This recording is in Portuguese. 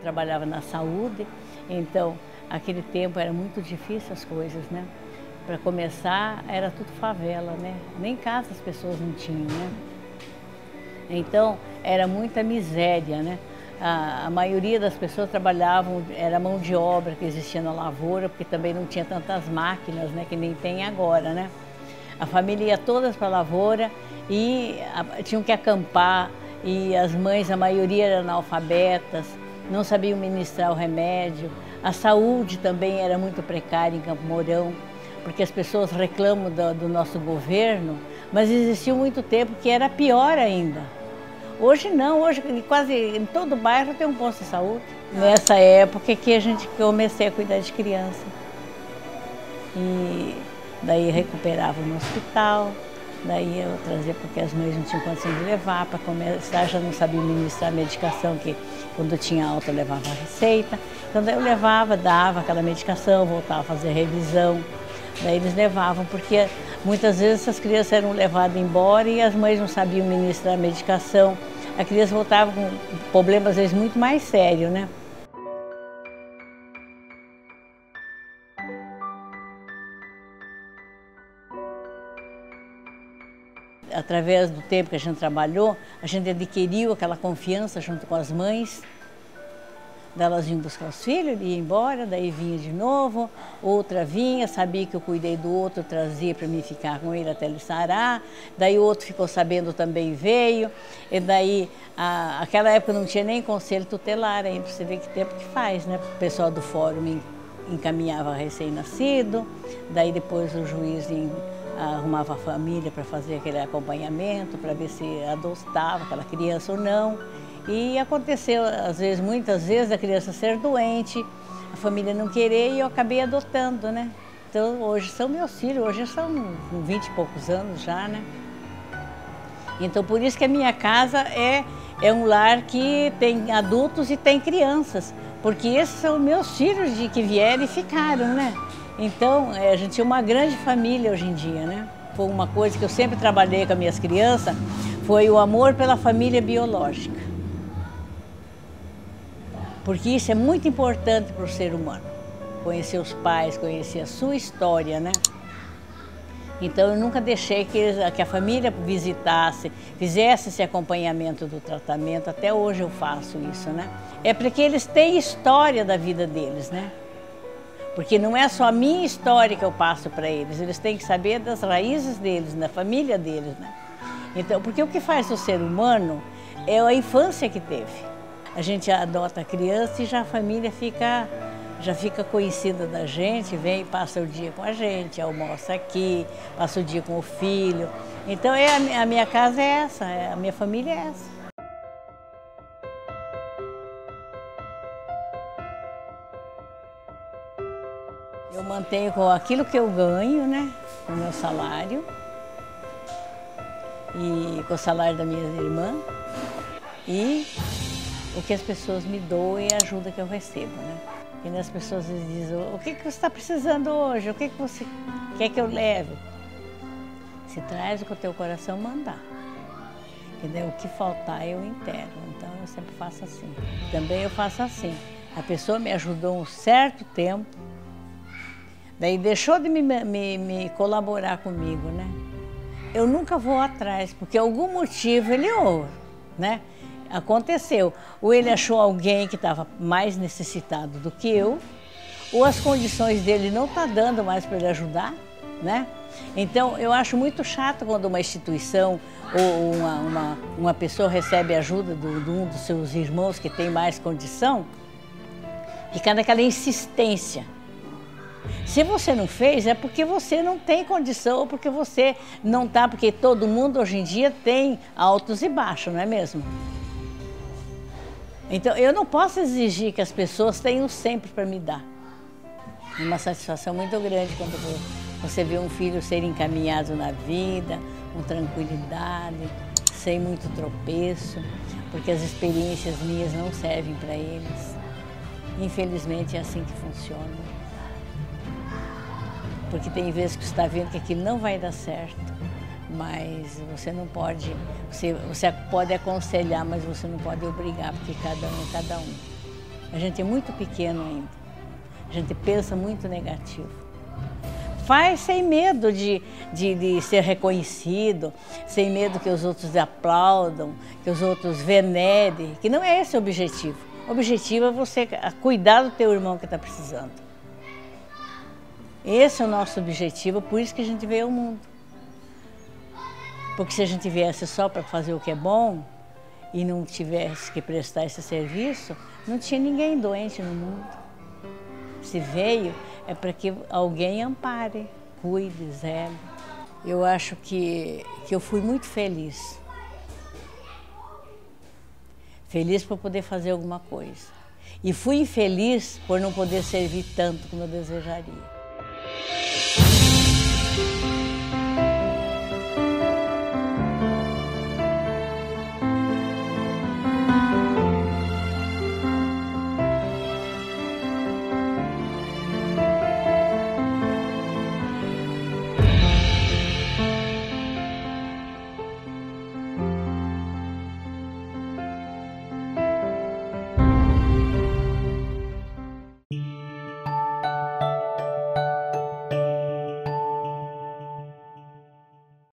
Trabalhava na saúde, então aquele tempo era muito difícil as coisas, né? Para começar era tudo favela, né? Nem casa as pessoas não tinham, né? Então era muita miséria, né? A maioria das pessoas trabalhavam, era mão de obra que existia na lavoura, porque também não tinha tantas máquinas, né? Que nem tem agora, né? A família ia todas para a lavoura e tinham que acampar, e as mães, a maioria eram analfabetas, não sabiam ministrar o remédio. A saúde também era muito precária em Campo Mourão, porque as pessoas reclamam do nosso governo, mas existiu muito tempo que era pior ainda. Hoje não, hoje quase em todo bairro tem um posto de saúde. Nessa época que a gente comecei a cuidar de criança. E daí recuperava no hospital, daí eu trazia porque as mães não tinham condição de levar, para começar já não sabia ministrar a medicação, que quando tinha alta eu levava a receita. Então daí eu levava, dava aquela medicação, voltava a fazer revisão, daí eles levavam, porque muitas vezes essas crianças eram levadas embora e as mães não sabiam ministrar a medicação. A criança voltava com problemas às vezes muito mais sérios, né? Através do tempo que a gente trabalhou, a gente adquiriu aquela confiança junto com as mães. Elas vinham buscar os filhos, ia embora, daí vinha de novo, outra vinha, sabia que eu cuidei do outro, trazia para mim ficar com ele até ele sarar, daí o outro ficou sabendo também veio, e daí aquela época não tinha nem conselho tutelar ainda, para você ver que tempo que faz, né? O pessoal do fórum me encaminhava recém-nascido, daí depois o juiz arrumava a família para fazer aquele acompanhamento, para ver se adotava aquela criança ou não. E aconteceu, às vezes, muitas vezes, a criança ser doente, a família não querer e eu acabei adotando, né? Então, hoje são meus filhos, hoje são 20 e poucos anos já, né? Então, por isso que a minha casa é um lar que tem adultos e tem crianças, porque esses são meus filhos que vieram e ficaram, né? Então, a gente é uma grande família hoje em dia, né? Foi uma coisa que eu sempre trabalhei com as minhas crianças, foi o amor pela família biológica. Porque isso é muito importante para o ser humano. Conhecer os pais, conhecer a sua história, né? Então, eu nunca deixei que a família visitasse, fizesse esse acompanhamento do tratamento. Até hoje eu faço isso, né? É porque eles têm história da vida deles, né? Porque não é só a minha história que eu passo para eles, eles têm que saber das raízes deles, da família deles, né? Então, porque o que faz o ser humano é a infância que teve. A gente adota a criança e já a família já fica conhecida da gente, vem e passa o dia com a gente, almoça aqui, passa o dia com o filho. Então, a minha casa é essa, a minha família é essa. Eu mantenho com aquilo que eu ganho, né, com o meu salário e com o salário da minha irmã e o que as pessoas me doam e a ajuda que eu recebo, né? E as pessoas dizem, o que você está precisando hoje? O que você quer que eu leve? Se traz o que o teu coração mandar. Entendeu? O que faltar eu inteiro, então eu sempre faço assim. Também eu faço assim, a pessoa me ajudou um certo tempo, daí deixou de me colaborar comigo, né? Eu nunca vou atrás, porque algum motivo ele ouve, né? Aconteceu, ou ele achou alguém que estava mais necessitado do que eu, ou as condições dele não estão dando mais para ele ajudar, né? Então, eu acho muito chato quando uma instituição ou uma pessoa recebe ajuda de um dos seus irmãos que tem mais condição, fica naquela insistência. Se você não fez, é porque você não tem condição, ou porque você não está, porque todo mundo hoje em dia tem altos e baixos, não é mesmo? Então, eu não posso exigir que as pessoas tenham sempre para me dar. É uma satisfação muito grande quando você vê um filho ser encaminhado na vida, com tranquilidade, sem muito tropeço, porque as experiências minhas não servem para eles. Infelizmente é assim que funciona. Porque tem vezes que você está vendo que aquilo não vai dar certo, mas você não pode, você pode aconselhar, mas você não pode obrigar, porque cada um é cada um. A gente é muito pequeno ainda, a gente pensa muito negativo. Faz sem medo de ser reconhecido, sem medo que os outros aplaudam, que os outros venerem, que não é esse o objetivo. O objetivo é você cuidar do teu irmão que está precisando. Esse é o nosso objetivo, por isso que a gente veio ao mundo. Porque se a gente viesse só para fazer o que é bom e não tivesse que prestar esse serviço, não tinha ninguém doente no mundo. Se veio, é para que alguém ampare, cuide, zele. Eu acho que eu fui muito feliz. Feliz por poder fazer alguma coisa. E fui infeliz por não poder servir tanto como eu desejaria.